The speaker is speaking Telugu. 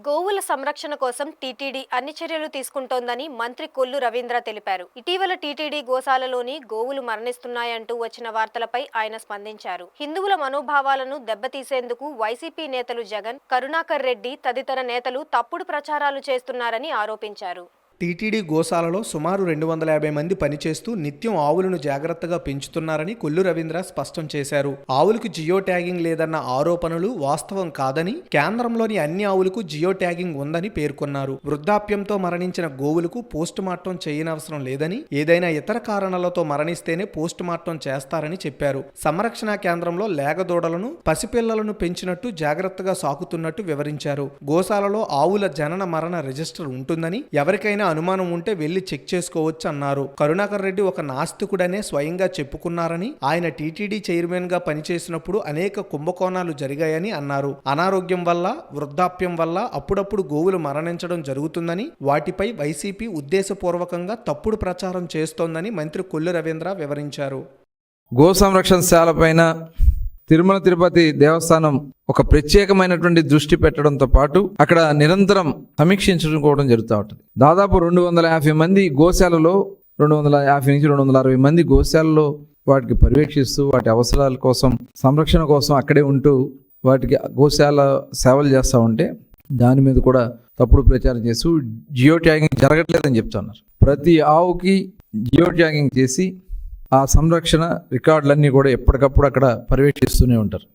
గోవుల సంరక్షణ కోసం టీటీడీ అన్ని చర్యలు తీసుకుంటోందని మంత్రి కొల్లు రవీంద్ర తెలిపారు. ఇటీవల టీటీడీ గోశాలలోని గోవులు మరణిస్తున్నాయంటూ వచ్చిన వార్తలపై ఆయన స్పందించారు. హిందువుల మనోభావాలను దెబ్బతీసేందుకు వైసీపీ నేతలు జగన్, కరుణాకర్ రెడ్డి తదితర నేతలు తప్పుడు ప్రచారాలు చేస్తున్నారని ఆరోపించారు. టీటీడీ గోశాలలో సుమారు 250 మంది పనిచేస్తూ నిత్యం ఆవులను జాగ్రత్తగా పెంచుతున్నారని కొల్లు రవీంద్ర స్పష్టం చేశారు. ఆవులకు జియో ట్యాగింగ్ లేదన్న ఆరోపణలు వాస్తవం కాదని, కేంద్రంలోని అన్ని ఆవులకు జియో ట్యాగింగ్ ఉందని పేర్కొన్నారు. వృద్ధాప్యంతో మరణించిన గోవులకు పోస్ట్ మార్టం చేయనవసరం లేదని, ఏదైనా ఇతర కారణాలతో మరణిస్తేనే పోస్ట్ మార్టం చేస్తారని చెప్పారు. సంరక్షణ కేంద్రంలో లేగదూడలను, పసిపిల్లలను పెంచినట్టు జాగ్రత్తగా సాకుతున్నట్టు వివరించారు. గోశాలలో ఆవుల జనన మరణ రిజిస్టర్ ఉంటుందని, ఎవరికైనా అనుమానం ఉంటే వెళ్లి చెక్ చేసుకోవచ్చు అన్నారు. కరుణాకర్ రెడ్డి ఒక నాస్తికుడనే స్వయంగా చెప్పుకున్నారని, ఆయన టీటీడీ చైర్మన్ గా పనిచేసినప్పుడు అనేక కుంభకోణాలు జరిగాయని అన్నారు. అనారోగ్యం వల్ల, వృద్ధాప్యం వల్ల అప్పుడప్పుడు గోవులు మరణించడం జరుగుతుందని, వాటిపై వైసీపీ ఉద్దేశపూర్వకంగా తప్పుడు ప్రచారం చేస్తోందని మంత్రి కొల్లు రవీంద్ర వివరించారు. గో సంరక్షణశాల పైన తిరుమల తిరుపతి దేవస్థానం ఒక ప్రత్యేకమైనటువంటి దృష్టి పెట్టడంతో పాటు అక్కడ నిరంతరం సమీక్షించుకోవడం జరుగుతూ ఉంటుంది. దాదాపు 250 మంది గోశాలలో, 250 నుంచి 260 మంది గోశాలలో వాటికి పర్యవేక్షిస్తూ, వాటి అవసరాల కోసం, సంరక్షణ కోసం అక్కడే ఉంటూ వాటికి గోశాల సేవలు చేస్తూ ఉంటే దాని మీద కూడా తప్పుడు ప్రచారం చేస్తూ జియో ట్యాగింగ్ జరగట్లేదని చెప్తున్నారు. ప్రతి ఆవుకి జియో ట్యాగింగ్ చేసి ఆ సంరక్షణ రికార్డులన్నీ కూడా ఎప్పటికప్పుడు అక్కడ పర్యవేక్షిస్తూనే ఉంటారు.